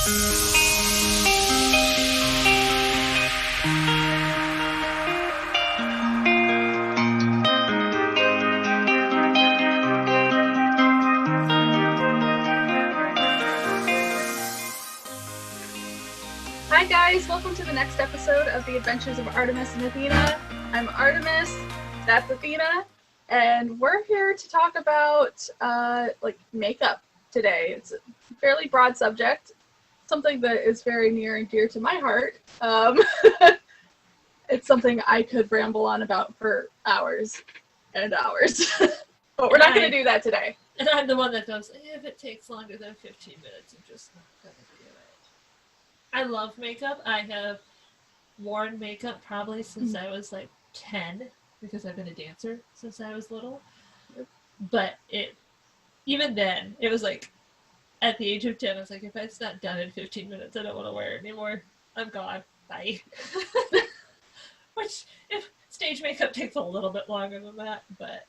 Hi guys, welcome to the next episode of the Adventures of Artemis and Athena. I'm Artemis, that's Athena, and we're here to talk about makeup today. It's a fairly broad subject, something that is very near and dear to my heart. It's something I could ramble on about for hours and hours, but we're not going to do that today. And I'm the one that goes, if it takes longer than 15 minutes, I'm just not going to do it. I love makeup. I have worn makeup probably since I was like 10, because I've been a dancer since I was little. But even then, it was like, at the age of 10, I was like, if it's not done in 15 minutes, I don't want to wear it anymore. I'm gone. Bye. Which, if stage makeup takes a little bit longer than that, but...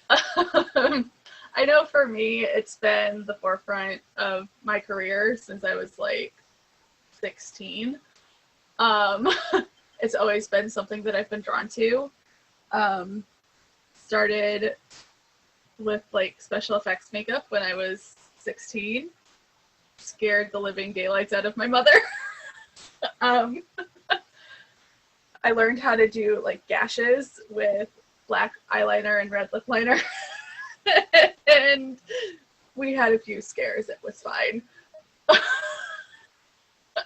I know for me, it's been the forefront of my career since I was like 16. It's always been something that I've been drawn to. Started with like special effects makeup when I was 16. Scared the living daylights out of my mother. I learned how to do like gashes with black eyeliner and red lip liner. And we had a few scares. It was fine.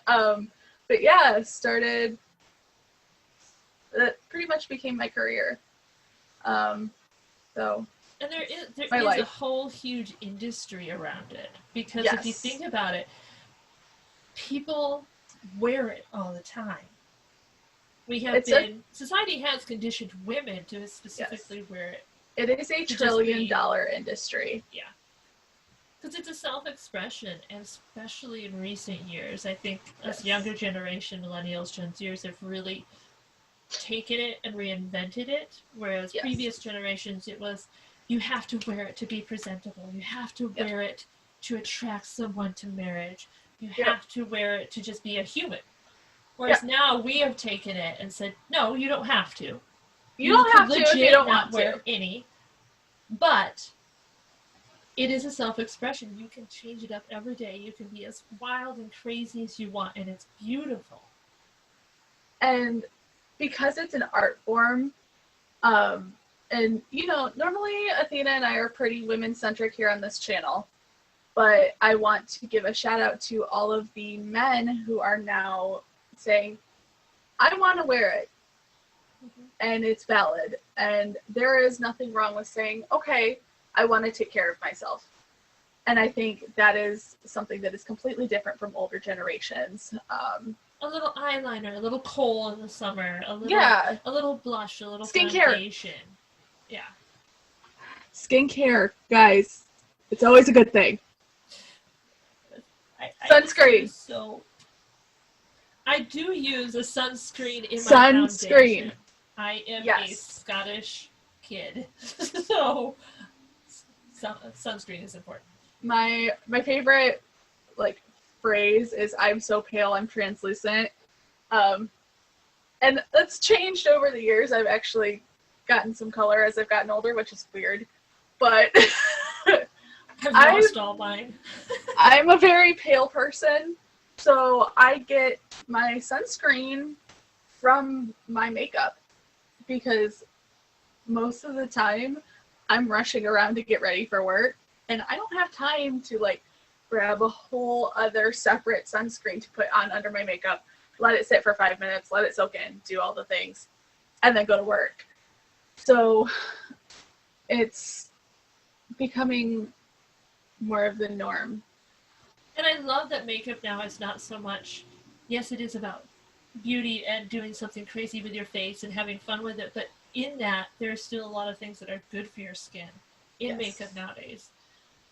But yeah, started. That pretty much became my career. So. And there is a whole huge industry around it, because if you think about it, people wear it all the time. Society has conditioned women to specifically wear it. It is a trillion-dollar industry. Yeah. Because it's a self-expression, and especially in recent years, I think us younger generation, millennials, Gen Zers, have really taken it and reinvented it, whereas previous generations, it was, you have to wear it to be presentable, you have to wear it to attract someone to marriage, you have to wear it to just be a human. Whereas now we have taken it and said, no, you don't have to. You don't have to if you don't want to. Wear any, but it is a self-expression. You can change it up every day. You can be as wild and crazy as you want, and it's beautiful. And because it's an art form, and normally Athena and I are pretty women-centric here on this channel, but I want to give a shout out to all of the men who are now saying, I want to wear it. And it's valid, and there is nothing wrong with saying, okay, I want to take care of myself. And I think that is something that is completely different from older generations. A little eyeliner, a little kohl in the summer, a little blush, a little skincare. Foundation. Yeah. Skincare, guys, it's always a good thing. Sunscreen. I do use a sunscreen in my foundation. I am a Scottish kid, so sunscreen is important. My favorite phrase is, I'm so pale, I'm translucent. And that's changed over the years. I've actually gotten some color as I've gotten older, which is weird. But I've lost all mine. I'm a very pale person, so I get my sunscreen from my makeup, because most of the time I'm rushing around to get ready for work, and I don't have time to grab a whole other separate sunscreen to put on under my makeup, let it sit for 5 minutes, let it soak in, do all the things, and then go to work. So it's becoming more of the norm. And I love that makeup now is not so much, yes, it is about beauty and doing something crazy with your face and having fun with it, but in that, there's still a lot of things that are good for your skin in makeup nowadays.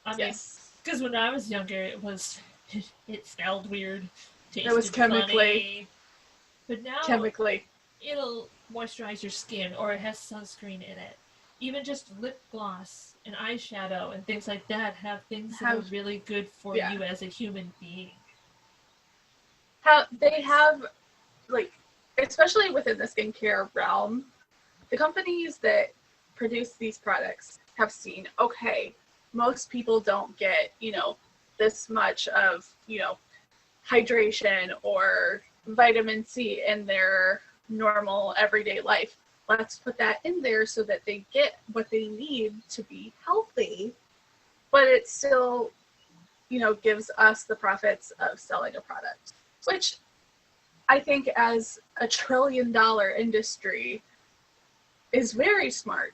I mean, because when I was younger, it smelled weird, tasted it was chemically funny, but now chemically it'll moisturize your skin, or it has sunscreen in it, even just lip gloss and eyeshadow and things like that have things that are Have really good for yeah. you as a human being. How they have, like, especially within the skincare realm, the companies that produce these products have seen, okay, most people don't get, this much of, hydration or vitamin C in their normal everyday life. Let's put that in there so that they get what they need to be healthy, but it still, gives us the profits of selling a product, which I think as a $1 trillion industry is very smart.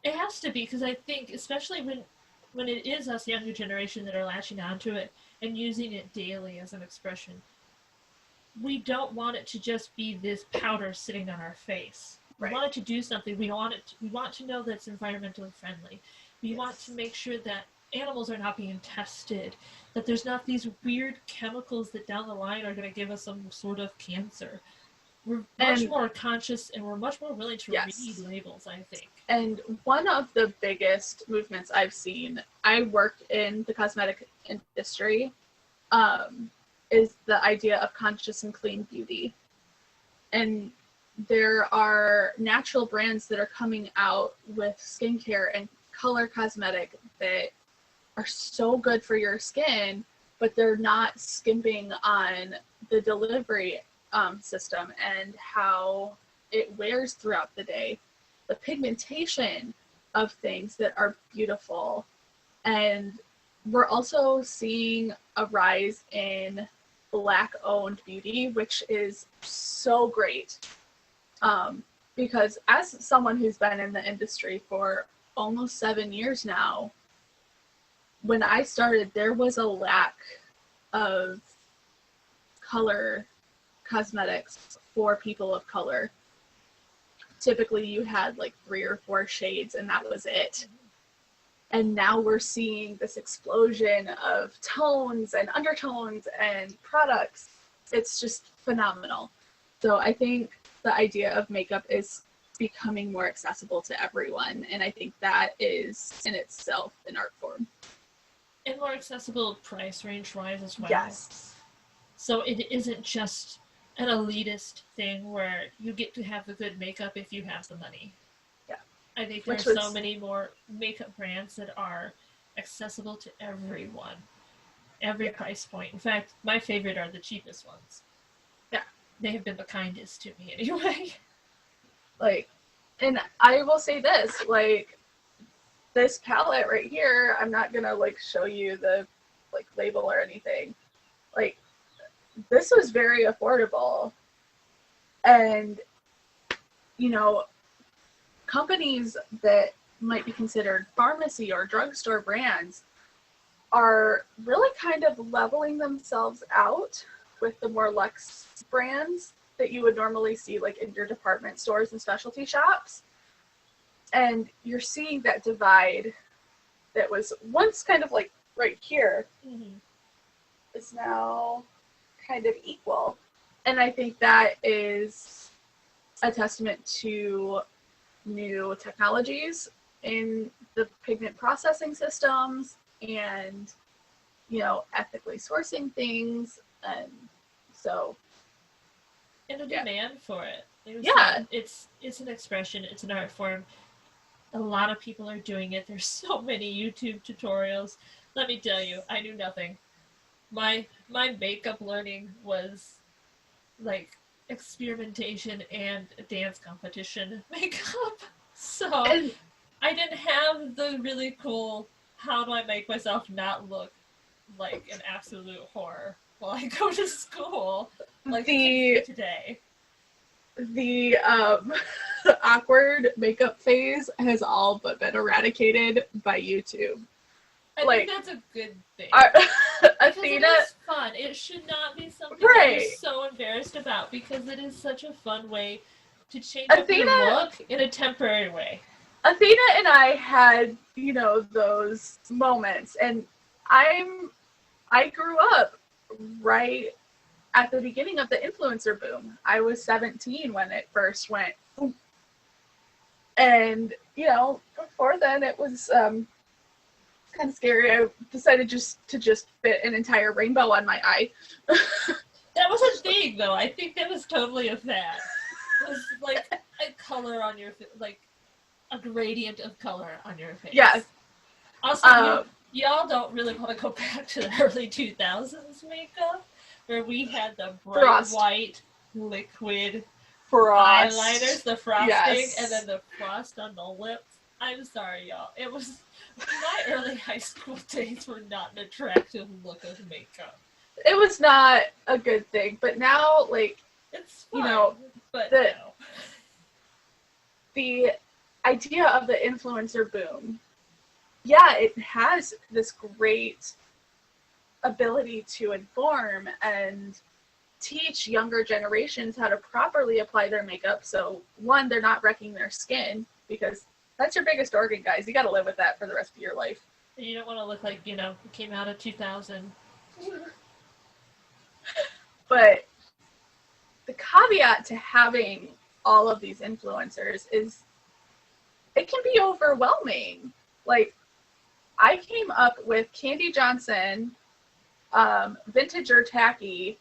It has to be, because I think, especially when it is us younger generation that are latching onto it and using it daily as an expression, we don't want it to just be this powder sitting on our face. We Right. want it to do something. We want to know that it's environmentally friendly. We Yes. want to make sure that animals are not being tested, that there's not these weird chemicals that down the line are going to give us some sort of cancer. We're much more conscious, and we're much more willing to read labels, I think. And one of the biggest movements I've seen, I worked in the cosmetic industry, is the idea of conscious and clean beauty. And there are natural brands that are coming out with skincare and color cosmetic that are so good for your skin, but they're not skimping on the delivery system and how it wears throughout the day. The pigmentation of things that are beautiful. And we're also seeing a rise in Black-owned beauty, which is so great. Because as someone who's been in the industry for almost 7 years now, when I started, there was a lack of color cosmetics for people of color. Typically, you had like 3 or 4 shades, and that was it. And now we're seeing this explosion of tones and undertones and products. It's just phenomenal. So I think the idea of makeup is becoming more accessible to everyone, and I think that is in itself an art form. And more accessible price range wise as well. Yes. So it isn't just an elitist thing where you get to have the good makeup if you have the money. Yeah. I think there are so many more makeup brands that are accessible to everyone, every price point. In fact, my favorite are the cheapest ones. Yeah. They have been the kindest to me anyway. Like, and I will say this, like, this palette right here, I'm not gonna like show you the like label or anything. Like, this was very affordable. And, companies that might be considered pharmacy or drugstore brands are really kind of leveling themselves out with the more luxe brands that you would normally see like in your department stores and specialty shops. And you're seeing that divide that was once kind of like right here, is now kind of equal. And I think that is a testament to new technologies in the pigment processing systems and, ethically sourcing things. And so. And a demand for it. Yeah. It's an expression, it's an art form. A lot of people are doing it. There's so many YouTube tutorials. Let me tell you, I knew nothing. My makeup learning was like experimentation and dance competition makeup. So I didn't have the really cool how do I make myself not look like an absolute horror while I go to school like the today. The awkward makeup phase has all but been eradicated by YouTube. I think that's a good thing. Athena, it is fun. It should not be something that you're so embarrassed about, because it is such a fun way to change up your look in a temporary way. Athena and I had, those moments, and I grew up right at the beginning of the influencer boom. I was 17 when it first went. And, before then it was kind of scary. I decided to just fit an entire rainbow on my eye. That was a thing, though. I think that was totally a fad. It was like a color on your like a gradient of color on your face. Yeah. Also, y'all don't really want to go back to the early 2000s makeup, where we had the bright white liquid eyeliners, the frosting, yes. and then the frost on the lips. I'm sorry, y'all. It was my early high school days were not an attractive look of makeup. It was not a good thing, but now, like, it's fun, but no. The idea of the influencer boom, yeah, it has this great ability to inform and teach younger generations how to properly apply their makeup. So, one, they're not wrecking their skin, because that's your biggest organ, guys. You got to live with that for the rest of your life. You don't want to look like, it came out of 2000. But the caveat to having all of these influencers is it can be overwhelming. Like, I came up with Candy Johnson, Vintage or Tacky.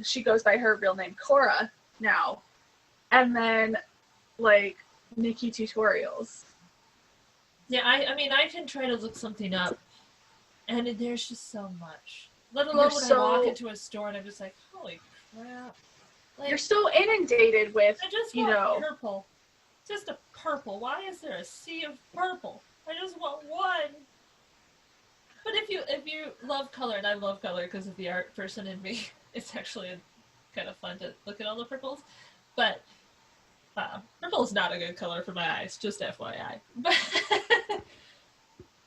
She goes by her real name, Cora, now. And then, like, Nikki Tutorials. Yeah, I mean, I can try to look something up, and there's just so much. Let alone when I walk into a store and I'm just like, holy crap. Like, you're so inundated with, I just want purple. Just a purple. Why is there a sea of purple? I just want one. But if you love color, and I love color because of the art person in me, it's actually kind of fun to look at all the purples. But purple is not a good color for my eyes, just FYI.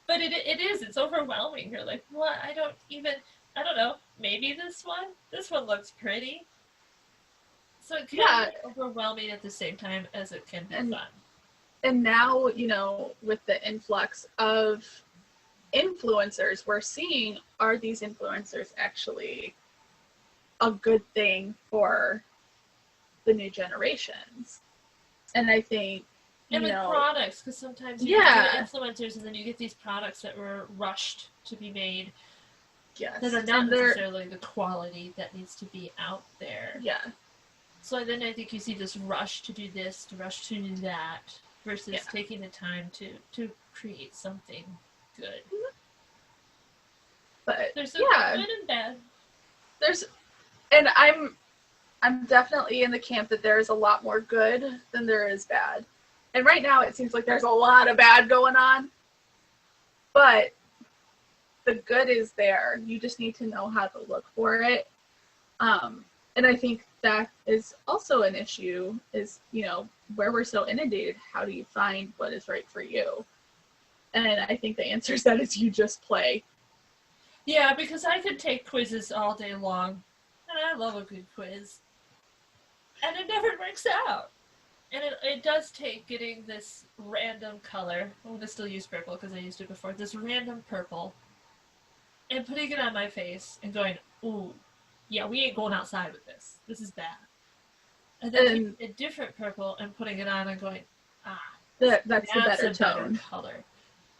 But it is. It's overwhelming. You're like, what? I don't know. Maybe this one? This one looks pretty. So it can be overwhelming at the same time as it can be fun. And now, with the influx of influencers, we're seeing, are these influencers actually a good thing for the new generations? And I think, and with products, because sometimes you get influencers and then you get these products that were rushed to be made. Yes. That are not necessarily the quality that needs to be out there. Yeah. So then I think you see this rush to do this, to rush to do that, versus taking the time to create something good. But there's good and bad. And I'm definitely in the camp that there's a lot more good than there is bad. And right now it seems like there's a lot of bad going on. But the good is there. You just need to know how to look for it. And I think that is also an issue, is, where we're so inundated, how do you find what is right for you? And I think the answer is that is you just play. Yeah, because I could take quizzes all day long. And I love a good quiz. And it never works out. And it does take getting this random color. I'm going to still use purple because I used it before. This random purple. And putting it on my face and going, ooh, yeah, we ain't going outside with this. This is bad. And then taking a different purple and putting it on and going, that's the better tone. Color.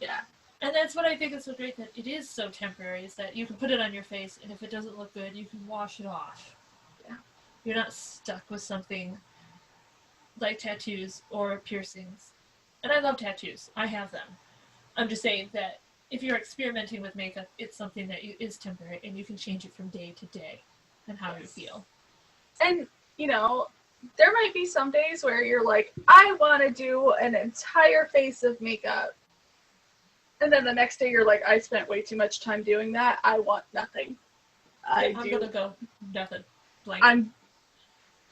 Yeah. And that's what I think is so great, that it is so temporary, is that you can put it on your face, and if it doesn't look good, you can wash it off. Yeah. You're not stuck with something like tattoos or piercings. And I love tattoos. I have them. I'm just saying that if you're experimenting with makeup, it's something that is temporary, and you can change it from day to day and how you feel. And, there might be some days where you're like, I want to do an entire face of makeup. And then the next day you're like, I spent way too much time doing that. I want nothing. I'm going to go nothing. Blank.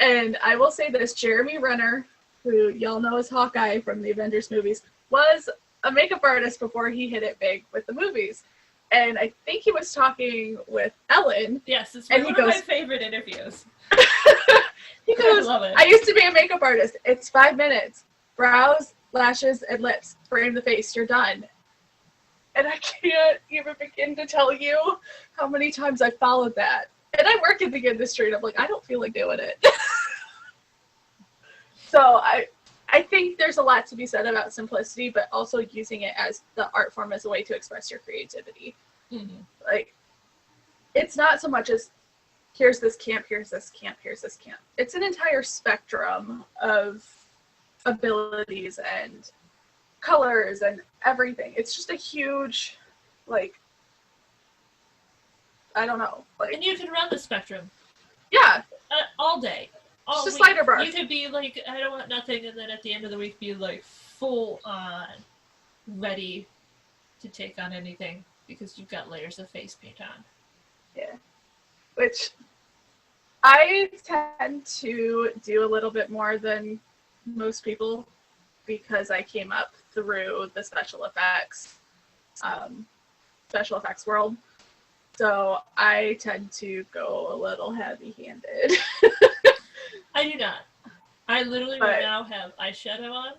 And I will say this, Jeremy Renner, who y'all know as Hawkeye from the Avengers movies, was a makeup artist before he hit it big with the movies. And I think he was talking with Ellen. Yes, it's one of my favorite interviews. He goes, I used to be a makeup artist. It's 5 minutes. Brows, lashes, and lips. Frame the face. You're done. And I can't even begin to tell you how many times I followed that. And I work in the industry, and I'm like, I don't feel like doing it. So I I think there's a lot to be said about simplicity, but also using it as the art form as a way to express your creativity. Mm-hmm. Like, it's not so much as here's this camp, here's this camp, here's this camp. It's an entire spectrum of abilities and colors and everything. It's just a huge, like, I don't know. Like, And you can run the spectrum. Yeah. All day. All just a week. slider bar. You could be like, I don't want nothing, and then at the end of the week be like full on ready to take on anything because you've got layers of face paint on. Yeah. Which I tend to do a little bit more than most people because I came up through the special effects world. So I tend to go a little heavy-handed. I do not. I literally right now have eyeshadow on,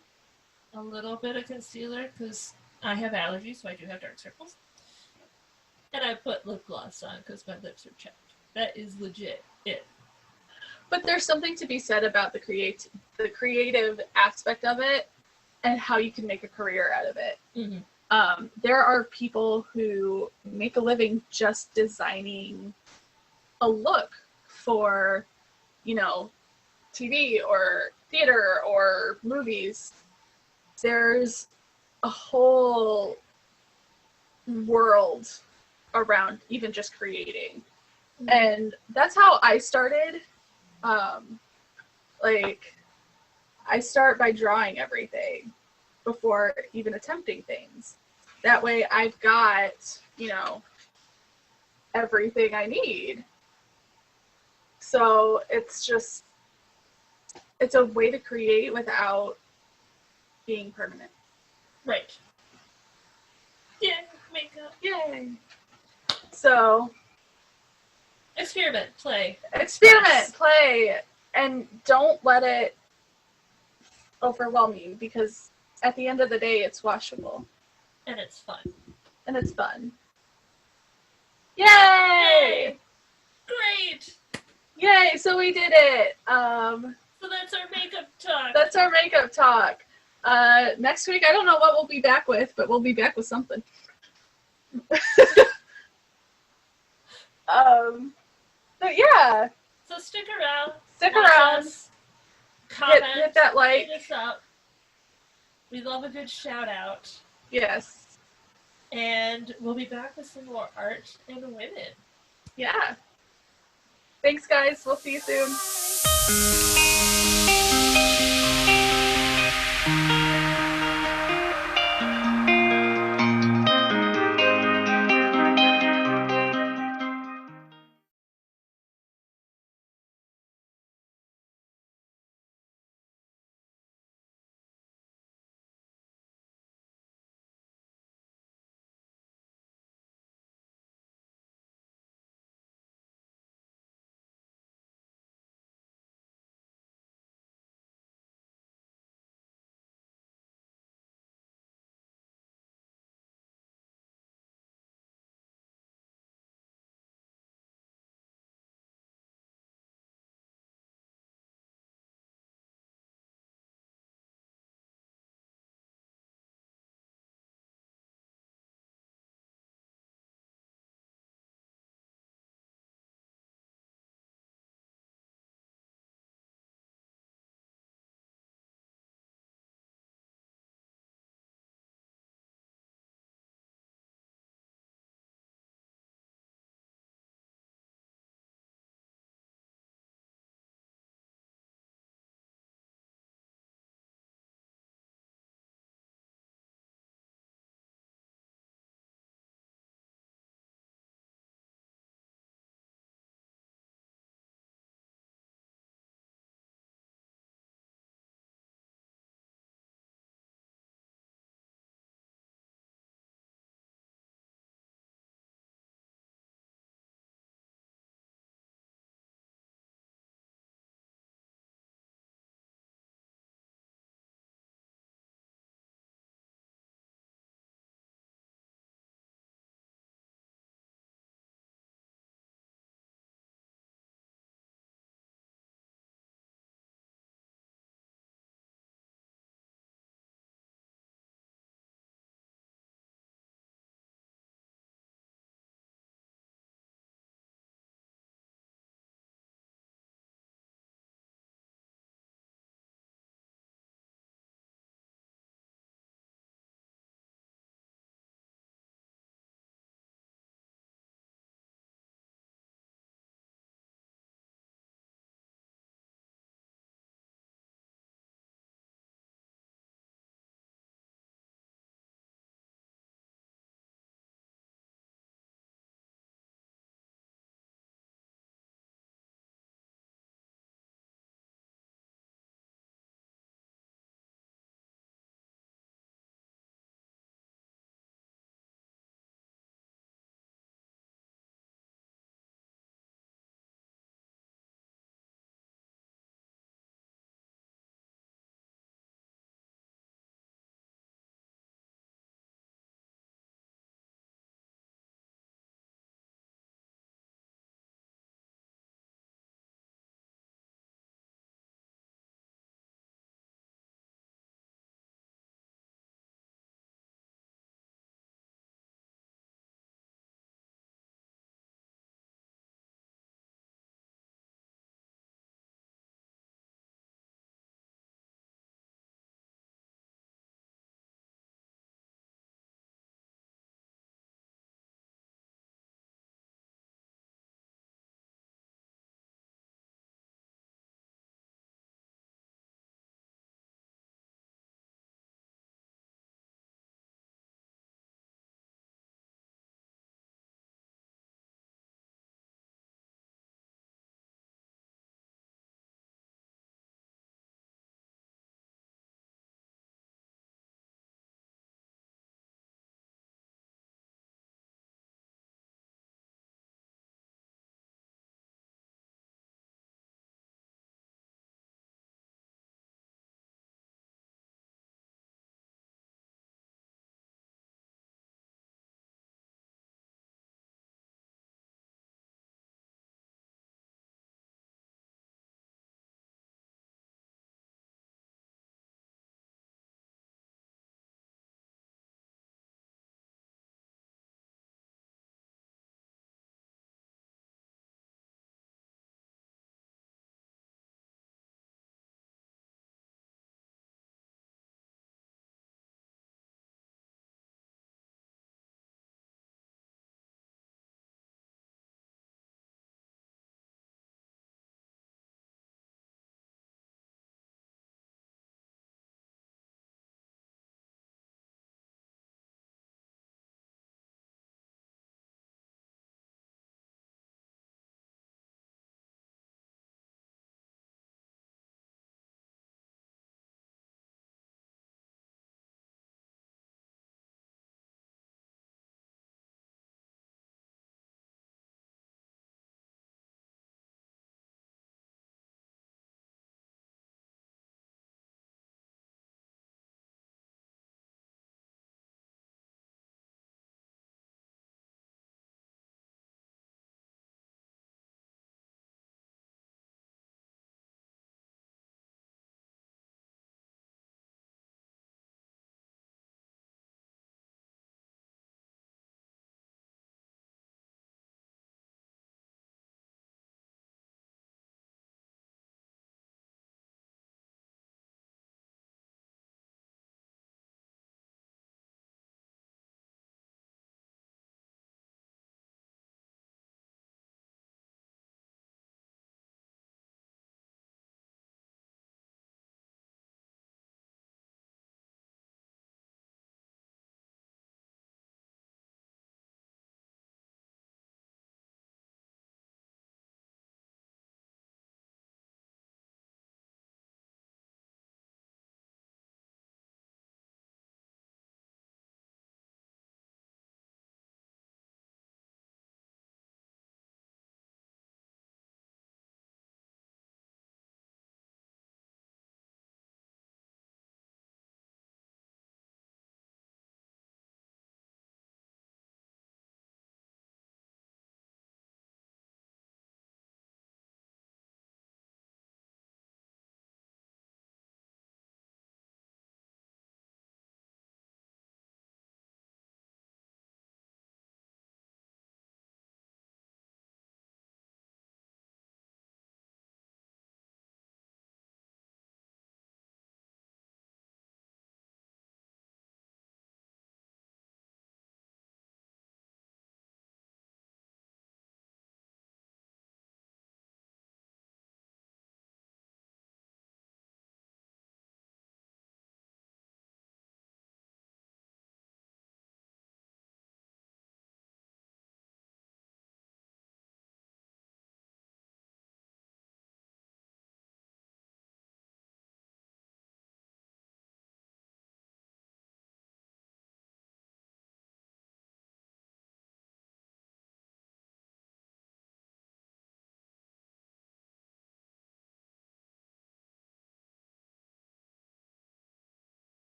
a little bit of concealer because I have allergies, so I do have dark circles. And I put lip gloss on because my lips are chapped. That is legit it. But there's something to be said about the creative aspect of it and how you can make a career out of it. Mm-hmm. There are people who make a living just designing a look for, TV or theater or movies. There's a whole world around even just creating. Mm-hmm. And that's how I started. I start by drawing everything before even attempting things. That way I've got, everything I need. So it's a way to create without being permanent. Right. Yeah, makeup. Yay. So experiment, play, and don't let it overwhelm you because at the end of the day it's washable. And it's fun. Yay! Great! Yay, so we did it. So that's our makeup talk. Next week, I don't know what we'll be back with, but we'll be back with something. But yeah. So stick around. Us. Comment. Hit that like. Hit us up. We love a good shout out. Yes. And we'll be back with some more art and women. Yeah. Thanks, guys. We'll see you soon.